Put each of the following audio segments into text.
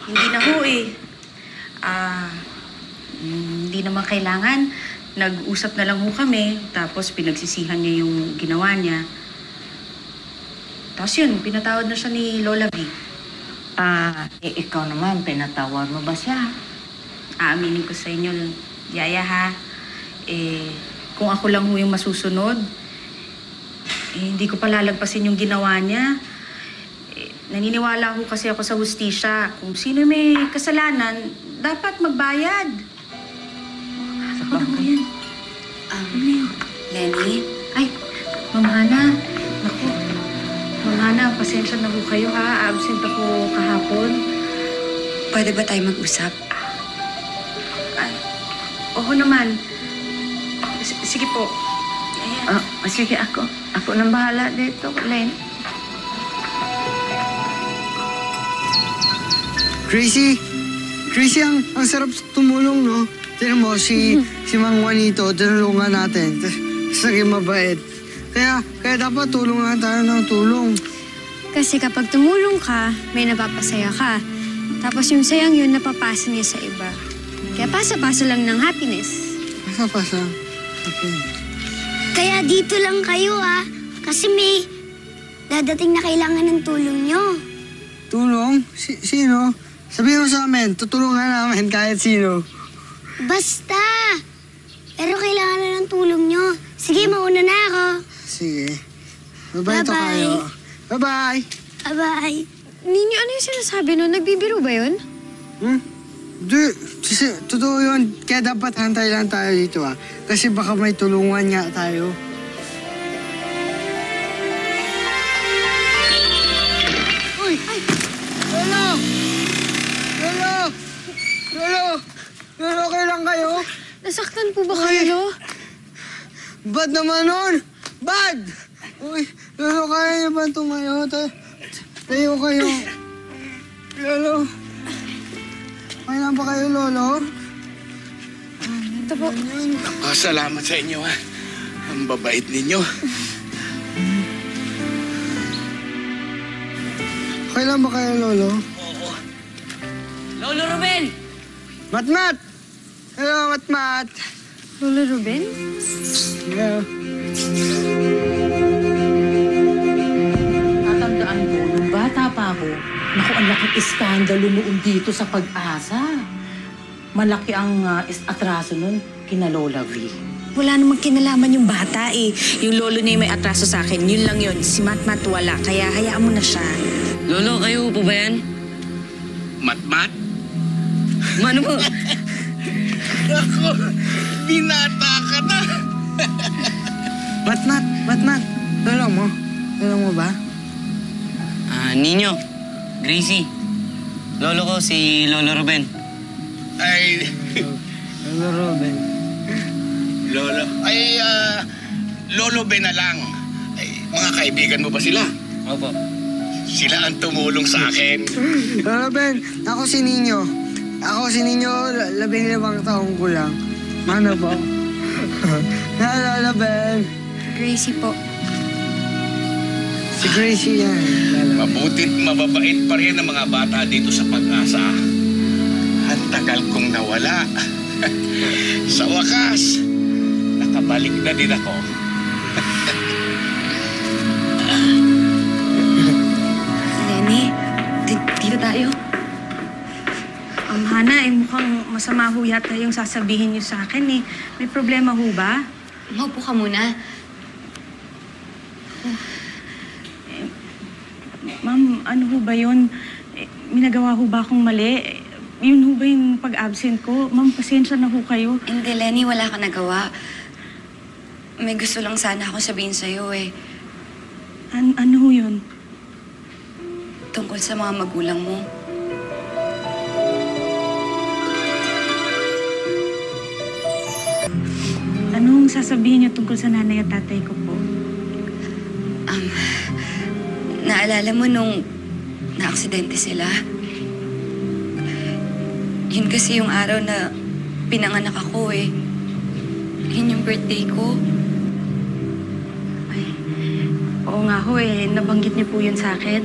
Hindi na ho eh. Hindi naman kailangan. Nag-usap na lang ho kami, tapos pinagsisihan niya yung ginawa niya. Tapos yun, pinatawad na siya ni Lola V. Ikaw naman, pinatawad mo ba siya? Aaminin ko sa inyo, Yaya ha. Kung ako lang ho yung masusunod, hindi ko palalagpasin yung ginawa niya. Naniniwala ho kasi ako sa hustisya. Kung sino may kasalanan, dapat magbayad. Ano ba yan? Lenny? Ay, Ma'am Hana. Naku, Ma'am Hana, pasensya na ho kayo ha. Absent ako kahapon. Pwede ba tayo mag-usap? Ay, oo naman. Sige po. Ayan. Sige, ako nang bahala dito, Len. Gracie, ang sarap tumulong, no? Tignan mo, si Mang Juanito, tinulungan natin. Tapos naging mabait. Kaya dapat tulong lang tayo ng tulong. Kasi kapag tumulong ka, may napapasaya ka. Tapos yung sayang yun, napapasa niya sa iba. Kaya pasa-pasa lang ng happiness. Pasa. Okay. Kaya dito lang kayo kasi may dadating na kailangan ng tulong nyo. Tulong? Sino? Sabihin mo sa amin, tutulungan namin kahit sino. Basta! Pero kailangan na ng tulong nyo. Sige, mauna na ako. Sige. Bye-bye to kayo. Bye-bye! Bye-bye. Ninyo, ano yung sinasabi nun? Nagbibiro ba yun? Di, totoo yun. Kaya dapat hantay lang tayo dito Kasi baka may tulungan nga tayo. Uy! Lolo! Lolo, okay lang kayo? Nasaktan po ba kayo? Bad naman nun! Bad! Uy, Lolo, kaya niyo ba tumayo? Tayo kayo. Lolo. Okay lang ba kayo, Lolo? Ito po. Salamat sa inyo, ha. Ang babait ninyo. Okay lang ba kayo, Lolo? Oo. Lolo Ruben! Matmat! Hello, Matmat! Lolo Ruben? Yeah. Tatandaan ko, nung bata pa ako, naku, ang laking iskandalo noon dito sa Pag-asa. Malaki ang atraso nun kina Lola V. Wala namang kinalaman yung bata eh. Yung lolo niya yung may atraso sa akin. Yun lang yun. Si Matmat wala. Kaya hayaan mo na siya. Lolo, kayo po ba yan? Matmat? Ano po? Ako, binata ka na. Matmat! Lolo mo ba? Ninyo, Gracie. Lolo ko, si Lolo Ruben. Ay, Lolo Ruben. Lolo. Lolo Ben na lang. Ay, mga kaibigan mo ba sila? Opo. Sila ang tumulong sa akin. Lolo Ben, ako si Nino. 15 taong ko lang. Ano po? Lolo Ben. Gracie po. Si Gracie yan. Mabutit mababait pa rin ang mga bata dito sa Pag-asa. Ang tagal kong nawala. Sa wakas, nakabalik na din ako. Lenny, dito tayo. Hana, mukhang masama ho yata yung sasabihin niyo sa akin eh. May problema ho ba? Maupo ka muna. Ma'am, ano ho ba yun? Minagawa ho ba akong mali? Yun ho ba yung pag-absent ko? Ma'am, pasensya na ho kayo. Hindi, Lenny, wala ka nagawa. May gusto lang sana ako sabihin sa'yo Ano ho yun? Tungkol sa mga magulang mo. Anong sasabihin niyo tungkol sa nanay at tatay ko po? Naalala mo nung na-aksidente sila? Yun kasi yung araw na pinanganak ako Yun yung birthday ko. Oo nga ho nabanggit niyo po yun sa akin.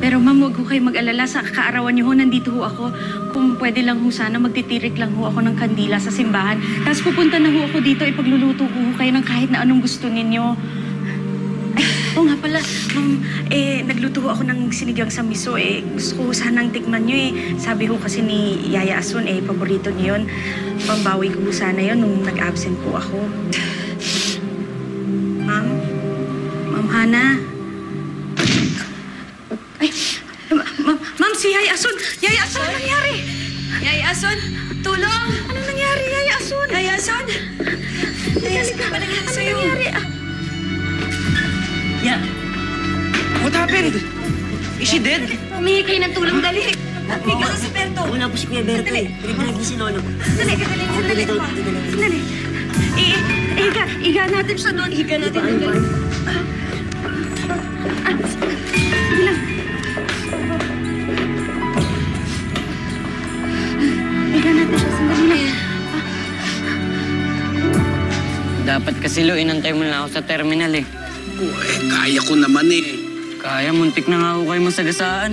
Pero ma'am, huwag ho kayo mag-alala. Sa kaarawan niyo ho, nandito ho ako. Kung pwede lang ho sana, magtitirik lang ho ako ng kandila sa simbahan. Tapos pupunta na ho ako dito, ipagluluto ho kayo ng kahit na anong gusto ninyo. Ay, oo nga pala, ma'am, nagluto ho ako ng sinigang sa miso. Gusto ko sanang tikman niyo Sabi ho kasi ni Yaya Asun, paborito niyo yun. Pambawi ko ho sana yun nung nag-absent po ako. Ma'am Hana. Ay, ma'am, si Yaya Asun! Yaya Asun, ano nangyari? Yaya Asun, tulong! Ano nangyari, Yaya Asun? Yaya Asun! Yaya Asun, ano nangyari sa'yo? Ano nangyari? Yeah. What happened? Is she dead? Humingi kayo ng tulong, dali! Higa sa semento! Wala po si Kuya Berto eh. Pinagpinagin si Lolo. Dali! Sandali. Iga natin siya doon. Higa natin doon. Sige lang. Iga natin siya. Sandali lang. Dapat kasi Lo, inantay mo na ako sa terminal eh. Kaya ko naman Kaya, muntik na nga ako kayo masagasaan.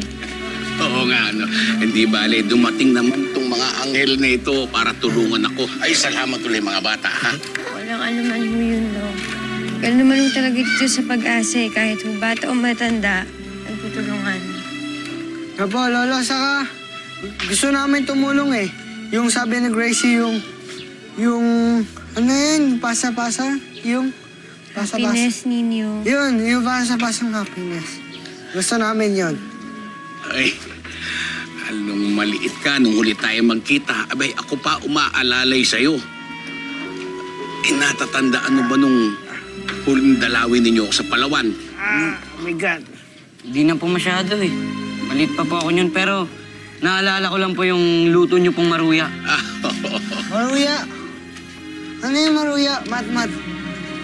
Oo nga, Hindi bale, dumating naman tong mga anghel na ito para tulungan ako. Ay, salamat ulit mga bata, ha? Walang anuman mo yun, Lo. Ganun naman mo talaga dito sa pag-asa kahit mo bata o matanda, nagtutulungan. Apo, Lolo, saka gusto namin tumulong Yung sabi ni Gracie, yung ano yun, pasa-pasa? Yung pasa-pasa. Happiness ninyo. Yun, yung pasa-pasang happiness. Gusto namin yun. Ay, nung maliit ka, nung huli tayo magkita, abay, ako pa umaalalay sa'yo. Natatandaan mo ba nung huling dalawin ninyo ako sa Palawan? Oh my God. Hindi na po masyado eh. Maliit pa po ako yun, pero naalala ko lang po yung luto niyo pong maruya. Maruya. Ano yung maruya? Mat-mat.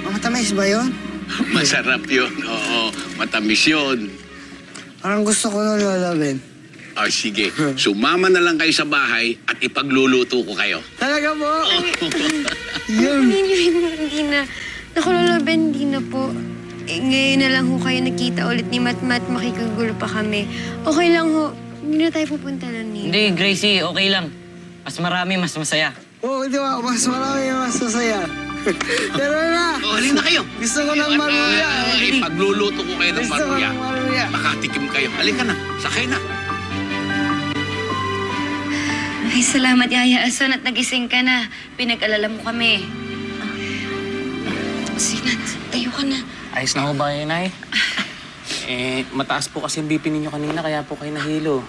Matamis ba yun? Masarap yun, oo. Matamis yun. Parang gusto ko na lalabin. O sige, sumama na lang kayo sa bahay at ipagluluto ko kayo. Talaga po? Yun. Hindi na. Naku, Lola Ben, hindi na po. Ngayon na lang ho kayo nakita ulit ni Matmat, makikagulo pa kami. Okay lang ho. Hindi na tayo pupunta na ni. Hindi, Gracie, okay lang. Mas marami, mas masaya. Oo, di ba? Mas marami yung mas masaya. Pero na. O, halina kayo. Gusto ko ng maruya. Ipagluluto ko kayo ng Gusto ko maruya. ng maruya. Makatikim kayo. Halika na, sakay na. Ay, salamat, Yaya Asun, at nagising ka na. Pinag-alala mo kami. Sige na, tayo ka na. Ayos na ho ba yun, Nay? Mataas po kasi yung BP ninyo kanina, kaya po kayo nahilo.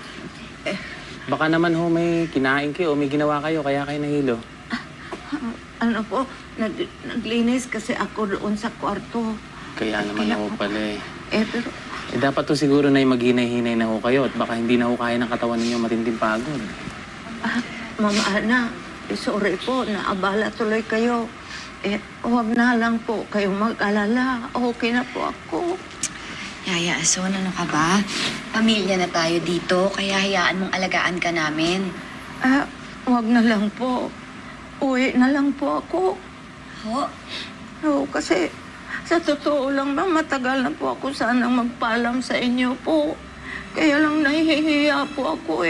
Baka naman ho may kinain kayo o may ginawa kayo, kaya kayo nahilo. Ano po, naglinis kasi ako doon sa kwarto. Kaya naman ho pala eh. Pero... dapat to siguro na maghinay-hinay na ho kayo at baka hindi na ho kaya ng katawan ninyo matinding pagod. Mama Ana, sorry po, naabala tuloy kayo. Huwag na lang po kayong mag-alala. Okay na po ako. Yaya Asun, ano ka ba? Pamilya na tayo dito, kaya hayaan mong alagaan ka namin. Huwag na lang po. Uwi na lang po ako. Ho? Oo, kasi sa totoo lang ba, matagal na po ako sanang magpaalam sa inyo po. Kaya lang nahihiya po ako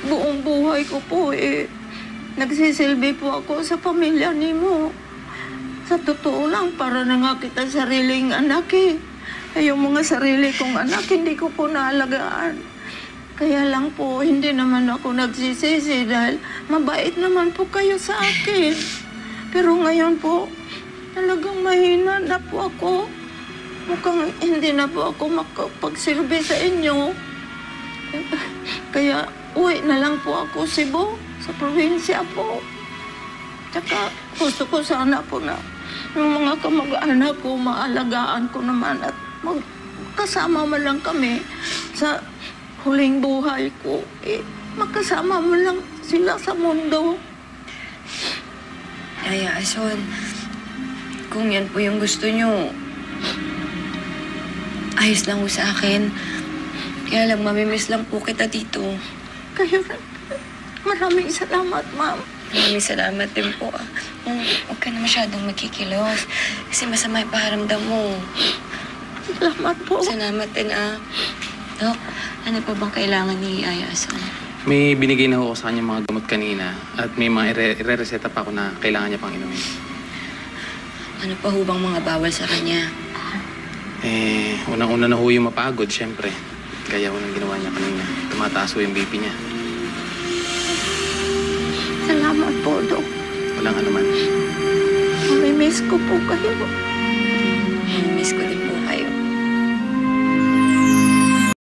Buong buhay ko po nagsisilbi po ako sa pamilya nimo. Sa totoo lang, para na nga kita sariling anak yung mga sarili kong anak, hindi ko po naalagaan. Kaya lang po, hindi naman ako nagsisisi dahil mabait naman po kayo sa akin. Pero ngayon po, talagang mahina na po ako. Mukhang hindi na po ako makapagsilbi sa inyo. Kaya uwi na lang po ako Cebu, sa probinsya po. Tsaka gusto ko sana po na yung mga kamag-anak ko, maalagaan ko naman at magkasama man lang kami sa huling buhay ko. Magkasama man lang sila sa mundo. Yaya Asun, kung yan po yung gusto nyo, ayos lang po sa akin. Kaya lang, mamimiss lang po kita dito. Kayo rin. Maraming salamat, ma'am. Maraming salamat din po. Huwag ka na masyadong magkikilos. Kasi masama yung paharamdam mo. Salamat po. Salamat din, Dok, ano pa bang kailangan ni Yaya Ason? May binigay na ho ako sa kanya mga gamot kanina at may mga ire-reseta pa ako na kailangan niya pang inumin. Ano pa ho bang mga bawal sa kanya? Unang-una na ho yung mapagod, syempre. Gaya ho ng ginawa niya kanina. Tumataas ho yung BP niya. Salamat po, Dok. Walang anuman. Mamimiss ko po kayo.